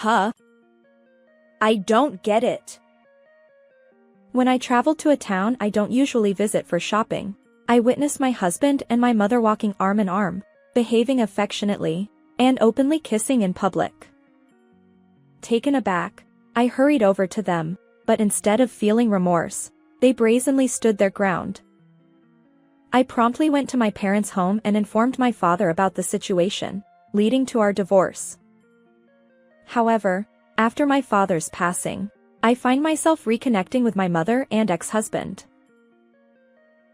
Huh? I don't get it. When I travel to a town I don't usually visit for shopping, I witness my husband and my mother walking arm in arm, behaving affectionately, and openly kissing in public. Taken aback, I hurried over to them, but instead of feeling remorse, they brazenly stood their ground. I promptly went to my parents' home and informed my father about the situation, leading to our divorce. However, after my father's passing, I find myself reconnecting with my mother and ex-husband.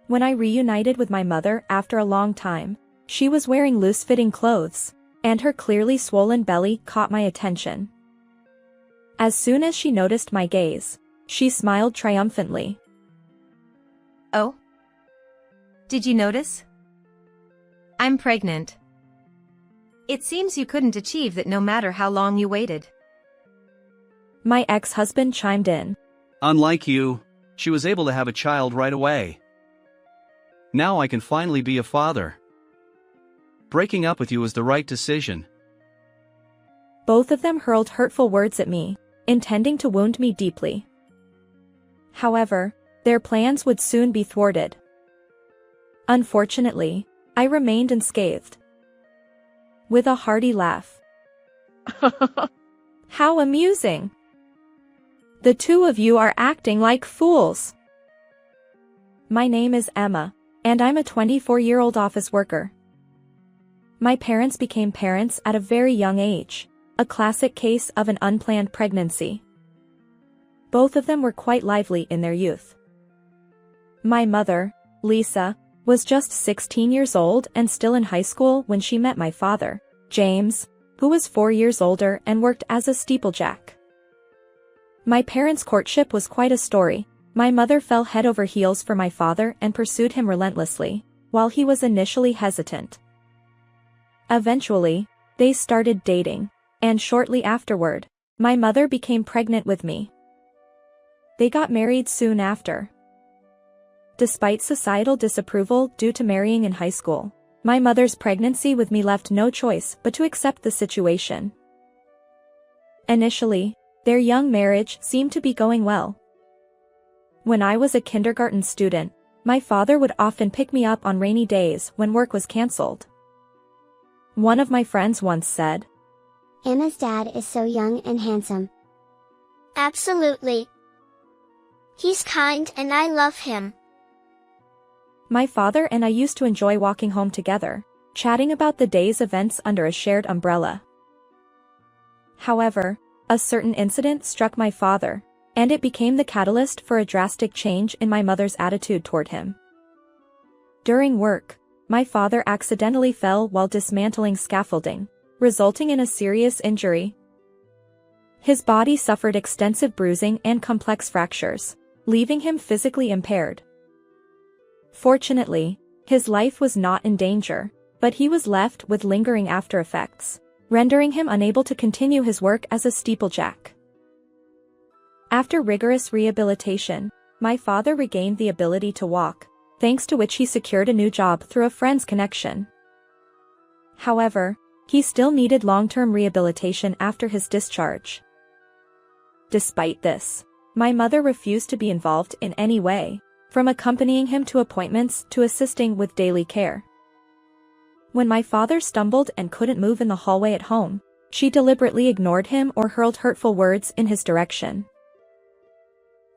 When I reunited with my mother after a long time, she was wearing loose-fitting clothes, and her clearly swollen belly caught my attention. As soon as she noticed my gaze, she smiled triumphantly. Oh? Did you notice? I'm pregnant. It seems you couldn't achieve that no matter how long you waited. My ex-husband chimed in. Unlike you, she was able to have a child right away. Now I can finally be a father. Breaking up with you was the right decision. Both of them hurled hurtful words at me, intending to wound me deeply. However, their plans would soon be thwarted. Unfortunately, I remained unscathed. With a hearty laugh. How amusing! The two of you are acting like fools. My name is Emma, and I'm a 24-year-old office worker. My parents became parents at a very young age, a classic case of an unplanned pregnancy. Both of them were quite lively in their youth. My mother, Lisa, was just 16 years old and still in high school when she met my father, James, who was 4 years older and worked as a steeplejack. My parents' courtship was quite a story. My mother fell head over heels for my father and pursued him relentlessly, while he was initially hesitant. Eventually, they started dating, and shortly afterward, my mother became pregnant with me. They got married soon after. Despite societal disapproval due to marrying in high school, my mother's pregnancy with me left no choice but to accept the situation. Initially, their young marriage seemed to be going well. When I was a kindergarten student, my father would often pick me up on rainy days when work was cancelled. One of my friends once said, "Emma's dad is so young and handsome." Absolutely. He's kind and I love him. My father and I used to enjoy walking home together, chatting about the day's events under a shared umbrella. However, a certain incident struck my father, and it became the catalyst for a drastic change in my mother's attitude toward him. During work, my father accidentally fell while dismantling scaffolding, resulting in a serious injury. His body suffered extensive bruising and complex fractures, leaving him physically impaired. Fortunately, his life was not in danger, but he was left with lingering after-effects, rendering him unable to continue his work as a steeplejack. After rigorous rehabilitation, my father regained the ability to walk, thanks to which he secured a new job through a friend's connection. However, he still needed long-term rehabilitation after his discharge. Despite this, my mother refused to be involved in any way, from accompanying him to appointments to assisting with daily care. When my father stumbled and couldn't move in the hallway at home, she deliberately ignored him or hurled hurtful words in his direction.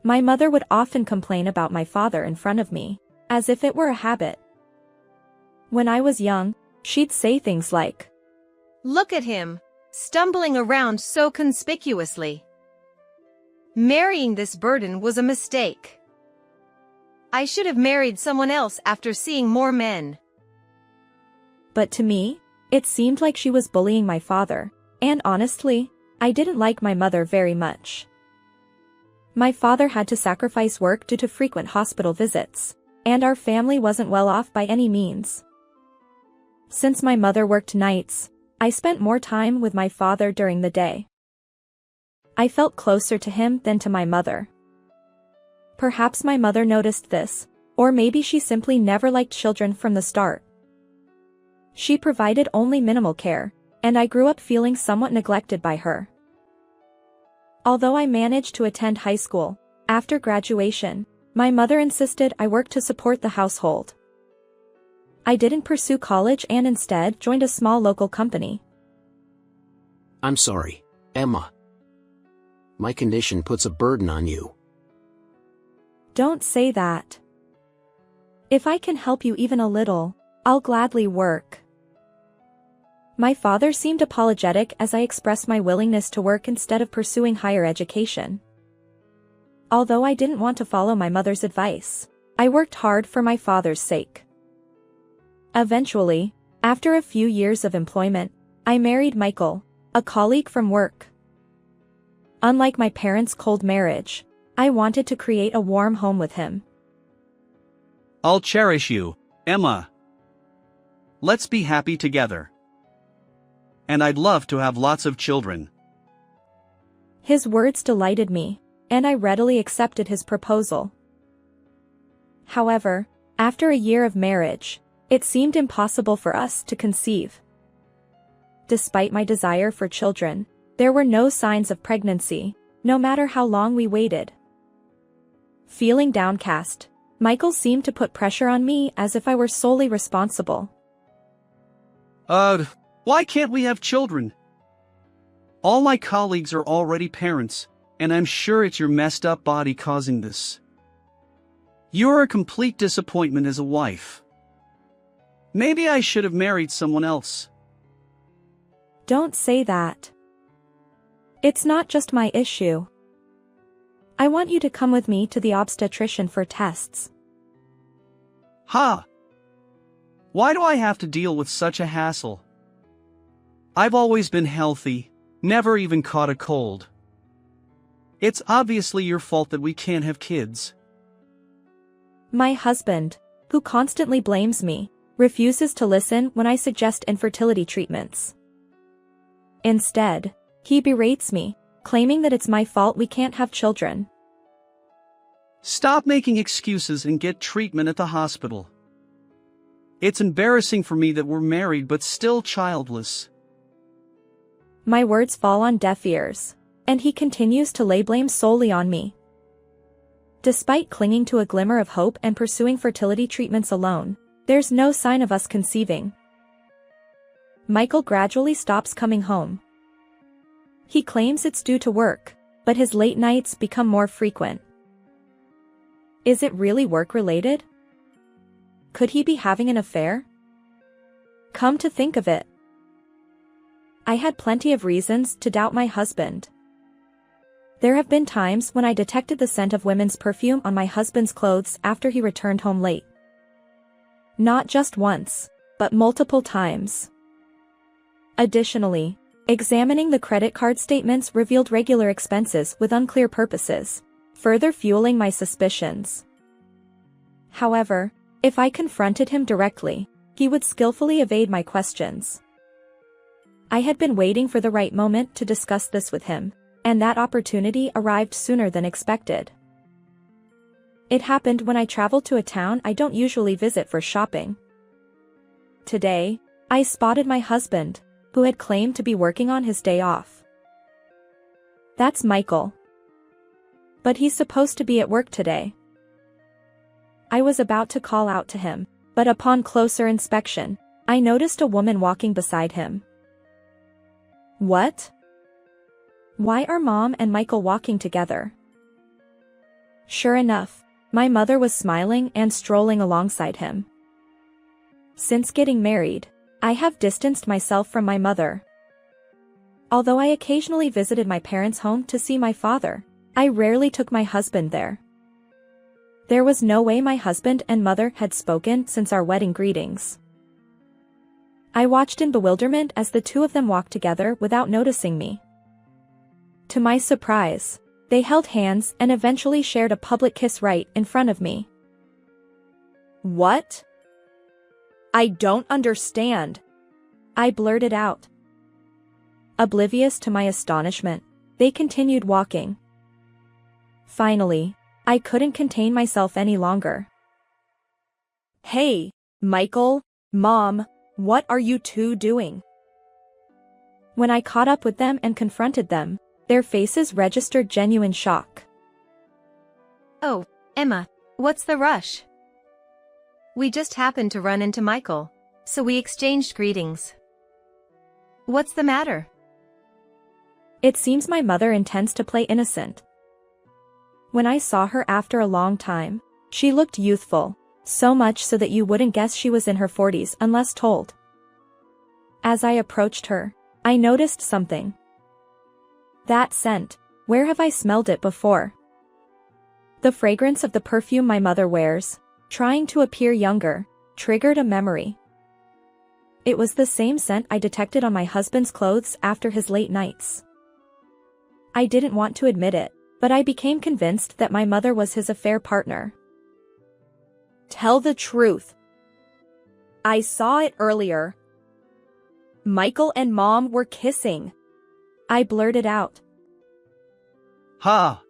My mother would often complain about my father in front of me, as if it were a habit. When I was young, she'd say things like, "Look at him, stumbling around so conspicuously. Marrying this burden was a mistake. I should have married someone else after seeing more men." But to me, it seemed like she was bullying my father, and honestly, I didn't like my mother very much. My father had to sacrifice work due to frequent hospital visits, and our family wasn't well off by any means. Since my mother worked nights, I spent more time with my father during the day. I felt closer to him than to my mother. Perhaps my mother noticed this, or maybe she simply never liked children from the start. She provided only minimal care, and I grew up feeling somewhat neglected by her. Although I managed to attend high school, after graduation, my mother insisted I work to support the household. I didn't pursue college and instead joined a small local company. I'm sorry, Emma. My condition puts a burden on you. Don't say that. If I can help you even a little, I'll gladly work. My father seemed apologetic as I expressed my willingness to work instead of pursuing higher education. Although I didn't want to follow my mother's advice, I worked hard for my father's sake. Eventually, after a few years of employment, I married Michael, a colleague from work. Unlike my parents' cold marriage, I wanted to create a warm home with him. I'll cherish you, Emma. Let's be happy together. And I'd love to have lots of children. His words delighted me, and I readily accepted his proposal. However, after a year of marriage, it seemed impossible for us to conceive. Despite my desire for children, there were no signs of pregnancy, no matter how long we waited. Feeling downcast, Michael seemed to put pressure on me as if I were solely responsible. Why can't we have children? All my colleagues are already parents, and I'm sure it's your messed up body causing this. You're a complete disappointment as a wife. Maybe I should have married someone else. Don't say that. It's not just my issue. I want you to come with me to the obstetrician for tests. Why do I have to deal with such a hassle? I've always been healthy, never even caught a cold. It's obviously your fault that we can't have kids. My husband, who constantly blames me, refuses to listen when I suggest infertility treatments. Instead, he berates me, claiming that it's my fault we can't have children. Stop making excuses and get treatment at the hospital. It's embarrassing for me that we're married but still childless. My words fall on deaf ears, and he continues to lay blame solely on me. Despite clinging to a glimmer of hope and pursuing fertility treatments alone, there's no sign of us conceiving. Michael gradually stops coming home. He claims it's due to work, but his late nights become more frequent. Is it really work-related? Could he be having an affair? Come to think of it, I had plenty of reasons to doubt my husband. There have been times when I detected the scent of women's perfume on my husband's clothes after he returned home late. Not just once, but multiple times. Additionally, examining the credit card statements revealed regular expenses with unclear purposes, further fueling my suspicions. However, if I confronted him directly, he would skillfully evade my questions. I had been waiting for the right moment to discuss this with him, and that opportunity arrived sooner than expected. It happened when I traveled to a town I don't usually visit for shopping. Today, I spotted my husband, who had claimed to be working on his day off. That's Michael. But he's supposed to be at work today. I was about to call out to him, but upon closer inspection, I noticed a woman walking beside him. What? Why are Mom and Michael walking together? Sure enough, my mother was smiling and strolling alongside him. Since getting married, I have distanced myself from my mother. Although I occasionally visited my parents' home to see my father, I rarely took my husband there. There was no way my husband and mother had spoken since our wedding greetings. I watched in bewilderment as the two of them walked together without noticing me. To my surprise, they held hands and eventually shared a public kiss right in front of me. What? I don't understand, I blurted out. Oblivious to my astonishment, they continued walking. Finally, I couldn't contain myself any longer. Hey, Michael, Mom, what are you two doing? When I caught up with them and confronted them, Their faces registered genuine shock. Oh, Emma, what's the rush? We just happened to run into Michael, so we exchanged greetings. What's the matter? It seems my mother intends to play innocent. When I saw her after a long time, she looked youthful, so much so that you wouldn't guess she was in her 40s unless told. As I approached her, I noticed something. That scent, where have I smelled it before? The fragrance of the perfume my mother wears, trying to appear younger, triggered a memory. It was the same scent I detected on my husband's clothes after his late nights. I didn't want to admit it, but I became convinced that my mother was his affair partner. Tell the truth. I saw it earlier. Michael and Mom were kissing. I blurted out. Ha!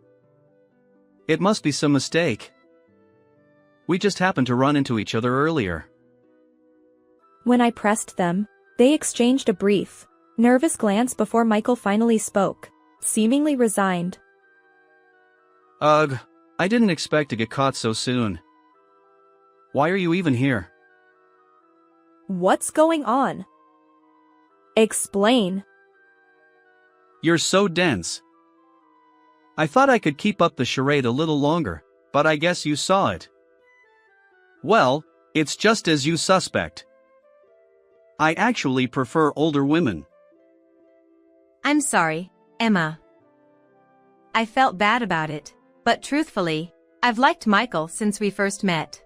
It must be some mistake. We just happened to run into each other earlier. When I pressed them, they exchanged a brief, nervous glance before Michael finally spoke, seemingly resigned. Ugh, I didn't expect to get caught so soon. Why are you even here? What's going on? Explain. You're so dense. I thought I could keep up the charade a little longer, but I guess you saw it. Well, it's just as you suspect. I actually prefer older women. I'm sorry, Emma. I felt bad about it, but truthfully, I've liked Michael since we first met.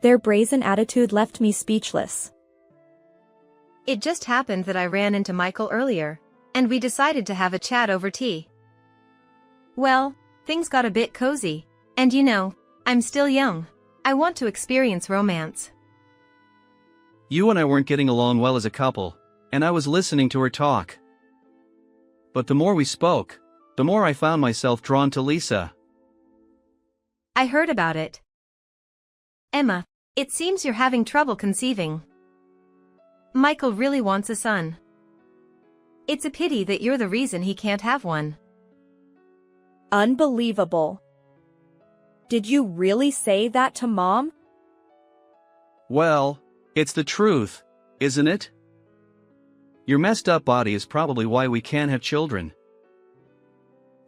Their brazen attitude left me speechless. It just happened that I ran into Michael earlier, and we decided to have a chat over tea. Well, things got a bit cozy, and you know, I'm still young. I want to experience romance. You and I weren't getting along well as a couple, and I was listening to her talk. But the more we spoke, the more I found myself drawn to Lisa. I heard about it. Emma, it seems you're having trouble conceiving. Michael really wants a son. It's a pity that you're the reason he can't have one. Unbelievable. Did you really say that to Mom? Well, it's the truth, isn't it? Your messed up body is probably why we can't have children.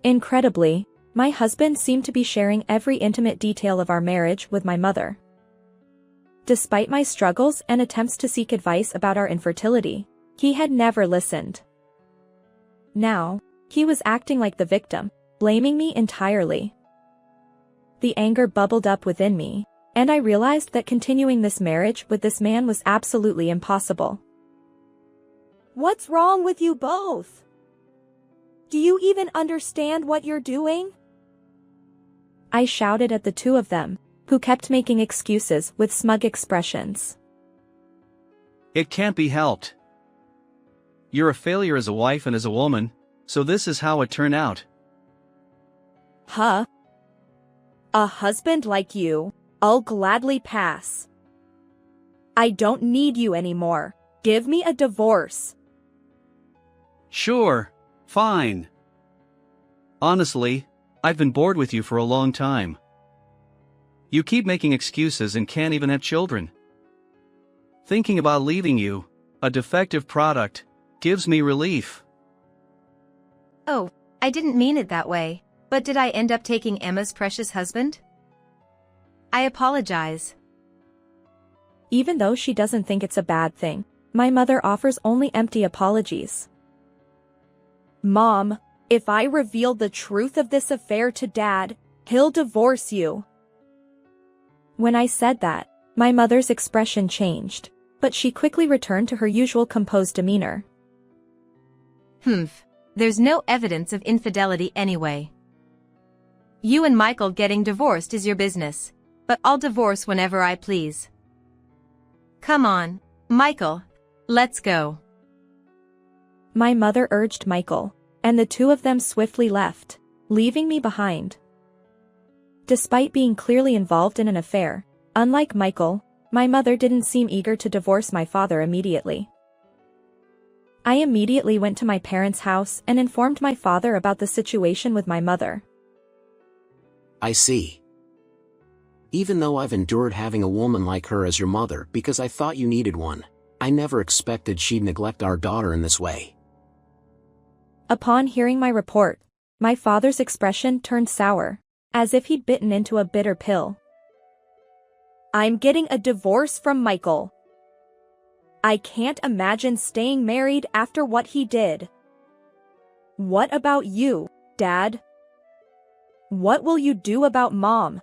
Incredibly, my husband seemed to be sharing every intimate detail of our marriage with my mother. Despite my struggles and attempts to seek advice about our infertility, he had never listened. Now, he was acting like the victim, blaming me entirely. The anger bubbled up within me, and I realized that continuing this marriage with this man was absolutely impossible. What's wrong with you both? Do you even understand what you're doing? I shouted at the two of them, who kept making excuses with smug expressions. It can't be helped. You're a failure as a wife and as a woman, so this is how it turned out. Huh? A husband like you, I'll gladly pass. I don't need you anymore. Give me a divorce. Sure, fine. Honestly, I've been bored with you for a long time. You keep making excuses and can't even have children. Thinking about leaving you, a defective product, gives me relief. Oh, I didn't mean it that way, but did I end up taking Emma's precious husband? I apologize. Even though she doesn't think it's a bad thing, my mother offers only empty apologies. Mom, if I reveal the truth of this affair to Dad, he'll divorce you. When I said that, my mother's expression changed, but she quickly returned to her usual composed demeanor. There's no evidence of infidelity anyway. You and Michael getting divorced is your business, but I'll divorce whenever I please. Come on, Michael, let's go. My mother urged Michael, and the two of them swiftly left, leaving me behind. Despite being clearly involved in an affair, unlike Michael, my mother didn't seem eager to divorce my father immediately. I immediately went to my parents' house and informed my father about the situation with my mother. I see. Even though I've endured having a woman like her as your mother because I thought you needed one, I never expected she'd neglect our daughter in this way. Upon hearing my report, my father's expression turned sour, as if he'd bitten into a bitter pill. I'm getting a divorce from Michael. I can't imagine staying married after what he did. What about you, Dad? What will you do about Mom?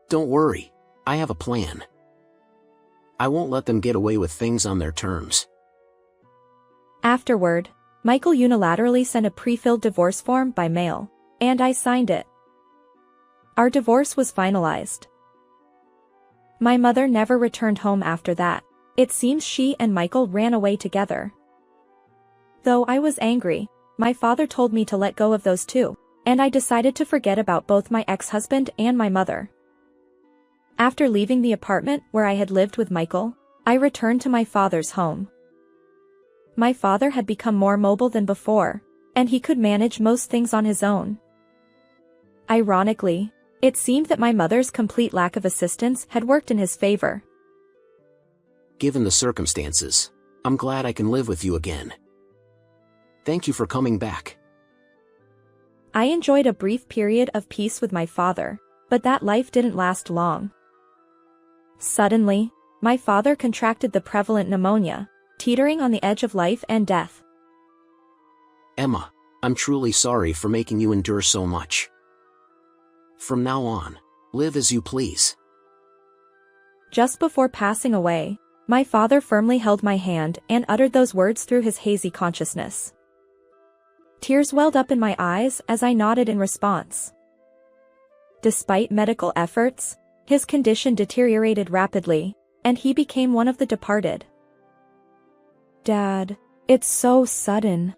Don't worry, I have a plan. I won't let them get away with things on their terms. Afterward, Michael unilaterally sent a pre-filled divorce form by mail, and I signed it. Our divorce was finalized. My mother never returned home after that. It seems she and Michael ran away together. Though I was angry, my father told me to let go of those two, and I decided to forget about both my ex-husband and my mother. After leaving the apartment where I had lived with Michael, I returned to my father's home. My father had become more mobile than before, and he could manage most things on his own. Ironically, it seemed that my mother's complete lack of assistance had worked in his favor. Given the circumstances, I'm glad I can live with you again. Thank you for coming back. I enjoyed a brief period of peace with my father, but that life didn't last long. Suddenly, my father contracted the prevalent pneumonia, teetering on the edge of life and death. Emma, I'm truly sorry for making you endure so much. From now on, live as you please. Just before passing away, my father firmly held my hand and uttered those words through his hazy consciousness. Tears welled up in my eyes as I nodded in response. Despite medical efforts, his condition deteriorated rapidly, and he became one of the departed. Dad, it's so sudden.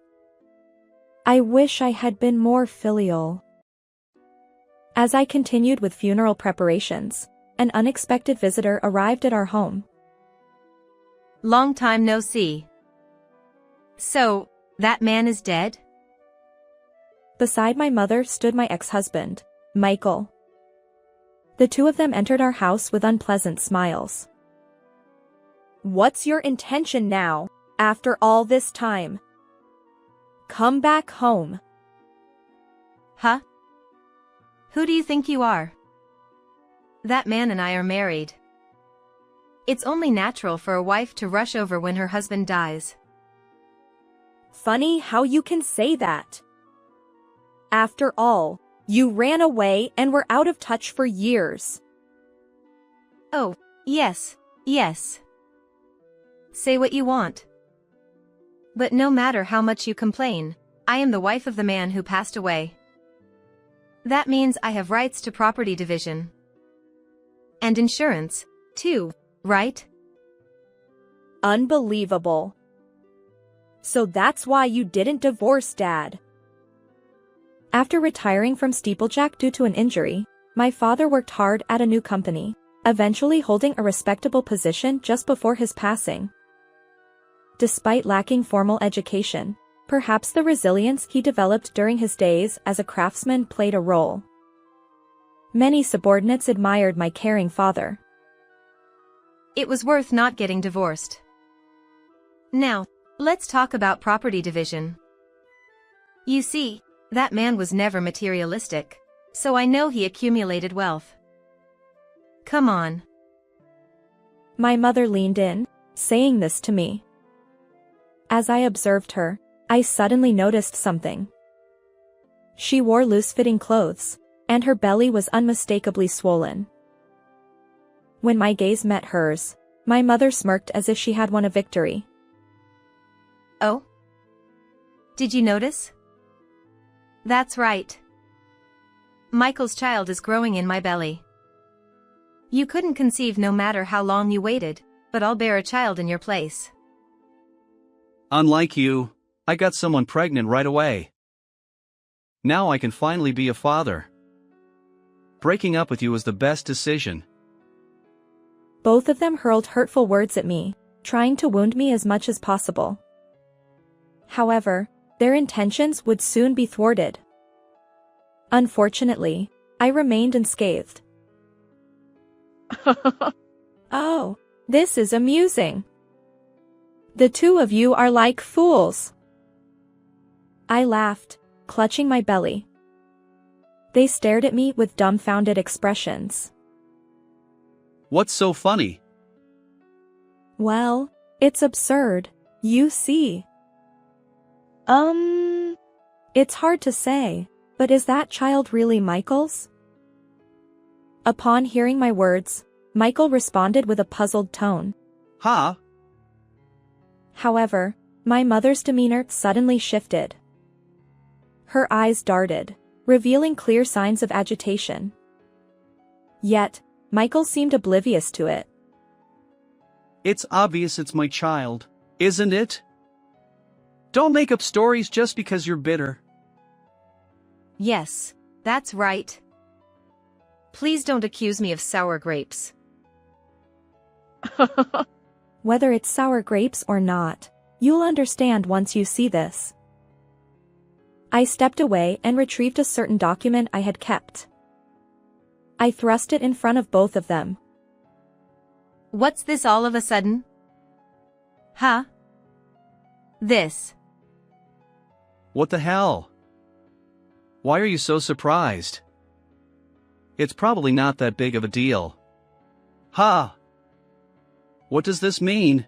I wish I had been more filial. As I continued with funeral preparations, an unexpected visitor arrived at our home. Long time no see. So, that man is dead? Beside my mother stood my ex-husband, Michael. The two of them entered our house with unpleasant smiles. What's your intention now, after all this time? Come back home. Huh? Who do you think you are? That man and I are married. It's only natural for a wife to rush over when her husband dies. Funny how you can say that. After all, you ran away and were out of touch for years. Oh, yes, yes. Say what you want. But no matter how much you complain, I am the wife of the man who passed away. That means I have rights to property division. And insurance, too, right? Unbelievable. So that's why you didn't divorce Dad. After retiring from Steeplejack due to an injury, my father worked hard at a new company, eventually holding a respectable position just before his passing. Despite lacking formal education, perhaps the resilience he developed during his days as a craftsman played a role. Many subordinates admired my caring father. It was worth not getting divorced. Now, let's talk about property division. You see, that man was never materialistic, so I know he accumulated wealth. Come on. My mother leaned in, saying this to me. As I observed her, I suddenly noticed something. She wore loose-fitting clothes, and her belly was unmistakably swollen. When my gaze met hers, my mother smirked as if she had won a victory. Oh? Did you notice? That's right. Michael's child is growing in my belly. You couldn't conceive no matter how long you waited, but I'll bear a child in your place. Unlike you, I got someone pregnant right away. Now I can finally be a father. Breaking up with you was the best decision. Both of them hurled hurtful words at me, trying to wound me as much as possible. However, their intentions would soon be thwarted. Unfortunately, I remained unscathed. Oh, this is amusing. The two of you are like fools. I laughed, clutching my belly. They stared at me with dumbfounded expressions. What's so funny? Well, it's absurd, you see. It's hard to say, but is that child really Michael's? Upon hearing my words, Michael responded with a puzzled tone. Huh? However, my mother's demeanor suddenly shifted. Her eyes darted, revealing clear signs of agitation. Yet, Michael seemed oblivious to it. It's obvious it's my child, isn't it? Don't make up stories just because you're bitter. Yes, that's right. Please don't accuse me of sour grapes. Whether it's sour grapes or not, you'll understand once you see this. I stepped away and retrieved a certain document I had kept. I thrust it in front of both of them. What's this all of a sudden? Huh? This. What the hell? Why are you so surprised? It's probably not that big of a deal. Huh? What does this mean?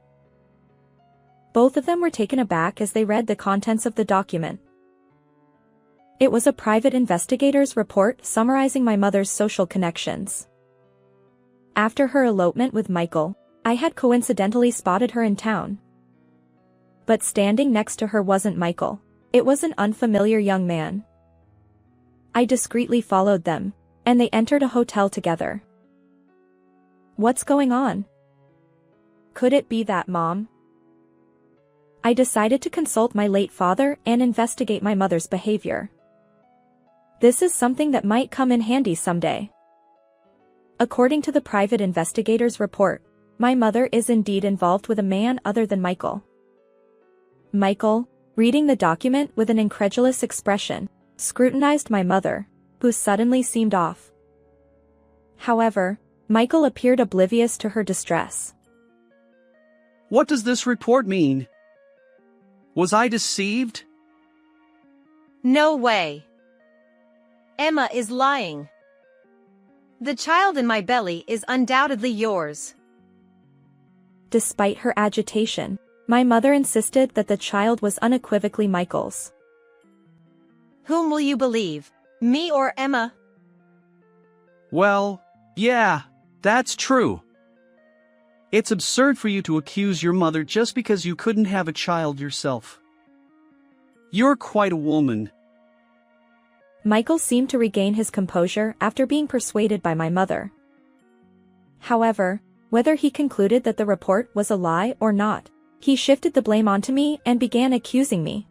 Both of them were taken aback as they read the contents of the document. It was a private investigator's report summarizing my mother's social connections. After her elopement with Michael, I had coincidentally spotted her in town. But standing next to her wasn't Michael, it was an unfamiliar young man. I discreetly followed them, and they entered a hotel together. What's going on? Could it be that Mom? I decided to consult my late father and investigate my mother's behavior. This is something that might come in handy someday. According to the private investigator's report, my mother is indeed involved with a man other than Michael. Michael, reading the document with an incredulous expression, scrutinized my mother, who suddenly seemed off. However, Michael appeared oblivious to her distress. What does this report mean? Was I deceived? No way. Emma is lying. The child in my belly is undoubtedly yours. Despite her agitation, my mother insisted that the child was unequivocally Michael's. Whom will you believe, me or Emma? Well, yeah, that's true. It's absurd for you to accuse your mother just because you couldn't have a child yourself. You're quite a woman. Michael seemed to regain his composure after being persuaded by my mother. However, whether he concluded that the report was a lie or not, he shifted the blame onto me and began accusing me.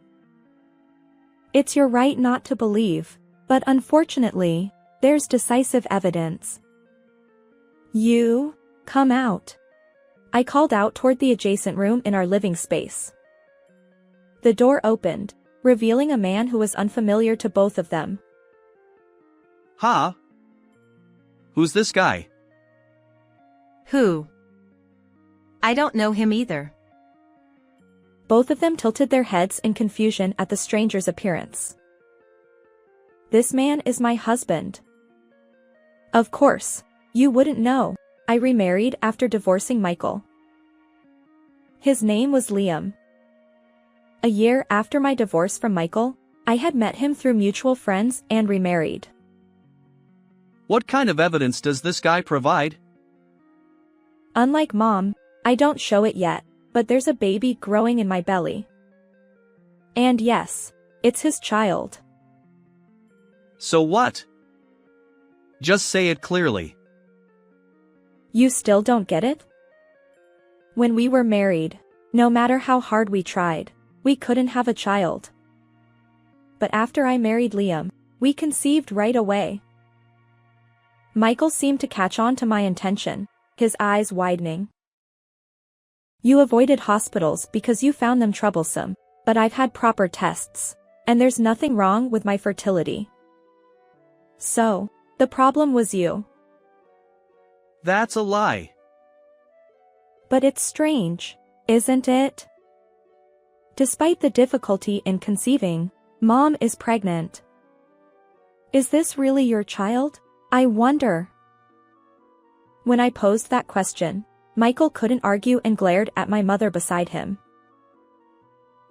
It's your right not to believe, but unfortunately, there's decisive evidence. You, come out. I called out toward the adjacent room in our living space. The door opened, revealing a man who was unfamiliar to both of them. Huh? Who's this guy? Who? I don't know him either. Both of them tilted their heads in confusion at the stranger's appearance. This man is my husband. Of course, you wouldn't know. I remarried after divorcing Michael. His name was Liam. A year after my divorce from Michael, I had met him through mutual friends and remarried. What kind of evidence does this guy provide? Unlike Mom, I don't show it yet, but there's a baby growing in my belly. And yes, it's his child. So what? Just say it clearly. You still don't get it? When we were married, no matter how hard we tried, we couldn't have a child. But after I married Liam, we conceived right away. Michael seemed to catch on to my intention, his eyes widening. You avoided hospitals because you found them troublesome, but I've had proper tests, and there's nothing wrong with my fertility. So, the problem was you. That's a lie. But it's strange, isn't it? Despite the difficulty in conceiving, Mom is pregnant. Is this really your child? I wonder. When I posed that question, Michael couldn't argue and glared at my mother beside him.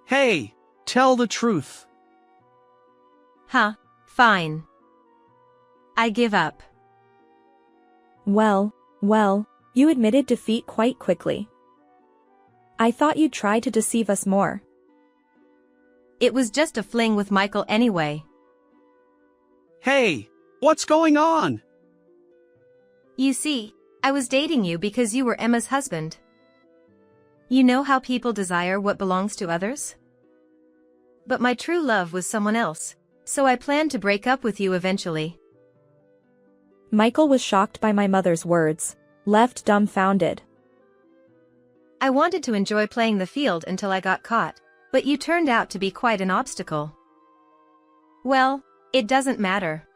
Hey, tell the truth. Huh, fine. I give up. Well, you admitted defeat quite quickly. I thought you'd try to deceive us more. It was just a fling with Michael anyway. Hey, what's going on? You see, I was dating you because you were Emma's husband. You know how people desire what belongs to others? But my true love was someone else, so I planned to break up with you eventually. Michael was shocked by my mother's words, left dumbfounded. I wanted to enjoy playing the field until I got caught, but you turned out to be quite an obstacle. Well, it doesn't matter.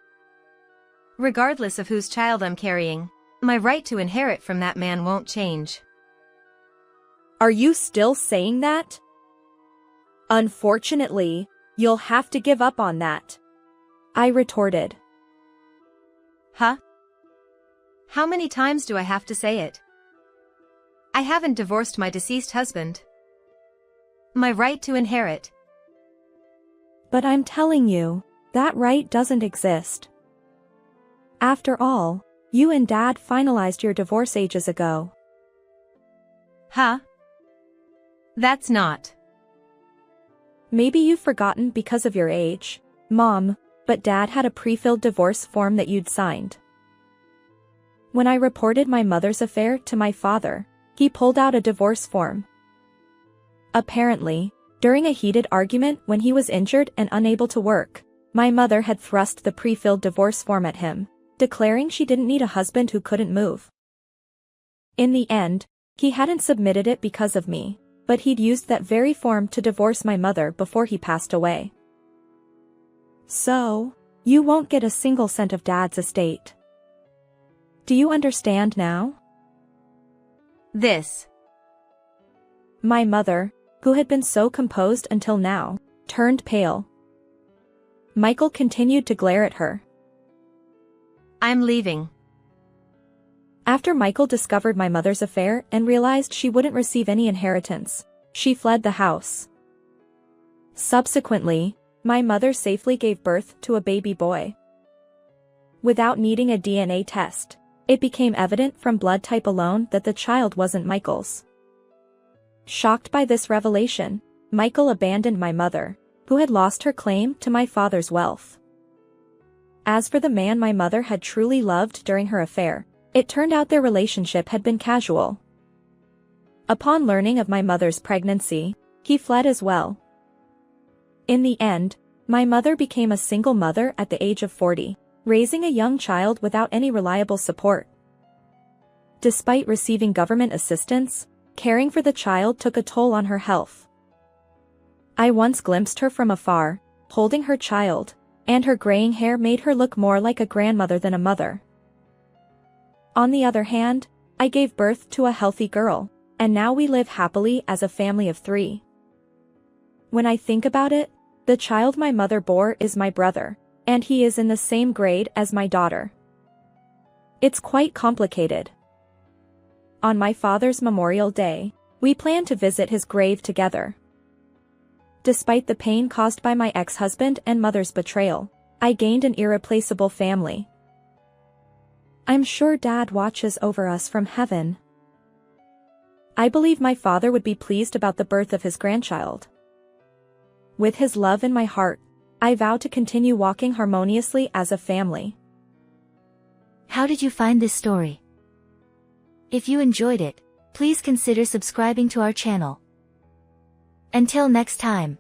Regardless of whose child I'm carrying, my right to inherit from that man won't change. Are you still saying that? Unfortunately, you'll have to give up on that. I retorted. Huh? How many times do I have to say it? I haven't divorced my deceased husband. My right to inherit. But I'm telling you, that right doesn't exist. After all, you and Dad finalized your divorce ages ago. Huh? That's not. Maybe you've forgotten because of your age, Mom, but Dad had a pre-filled divorce form that you'd signed. When I reported my mother's affair to my father, he pulled out a divorce form. Apparently, during a heated argument when he was injured and unable to work, my mother had thrust the pre-filled divorce form at him, declaring she didn't need a husband who couldn't move. In the end, he hadn't submitted it because of me, but he'd used that very form to divorce my mother before he passed away. So, you won't get a single cent of Dad's estate. Do you understand now? This. My mother, who had been so composed until now, turned pale. Michael continued to glare at her. I'm leaving. After Michael discovered my mother's affair and realized she wouldn't receive any inheritance, she fled the house. Subsequently, my mother safely gave birth to a baby boy. Without needing a DNA test, it became evident from blood type alone that the child wasn't Michael's. Shocked by this revelation, Michael abandoned my mother, who had lost her claim to my father's wealth. As for the man my mother had truly loved during her affair, it turned out their relationship had been casual. Upon learning of my mother's pregnancy, he fled as well. In the end, my mother became a single mother at the age of 40, raising a young child without any reliable support. Despite receiving government assistance, caring for the child took a toll on her health. I once glimpsed her from afar, holding her child, and her graying hair made her look more like a grandmother than a mother. On the other hand, I gave birth to a healthy girl, and now we live happily as a family of 3. When I think about it, the child my mother bore is my brother, and he is in the same grade as my daughter. It's quite complicated. On my father's Memorial Day, we plan to visit his grave together. Despite the pain caused by my ex-husband and mother's betrayal, I gained an irreplaceable family. I'm sure Dad watches over us from heaven. I believe my father would be pleased about the birth of his grandchild. With his love in my heart, I vow to continue walking harmoniously as a family. How did you find this story? If you enjoyed it, please consider subscribing to our channel. Until next time.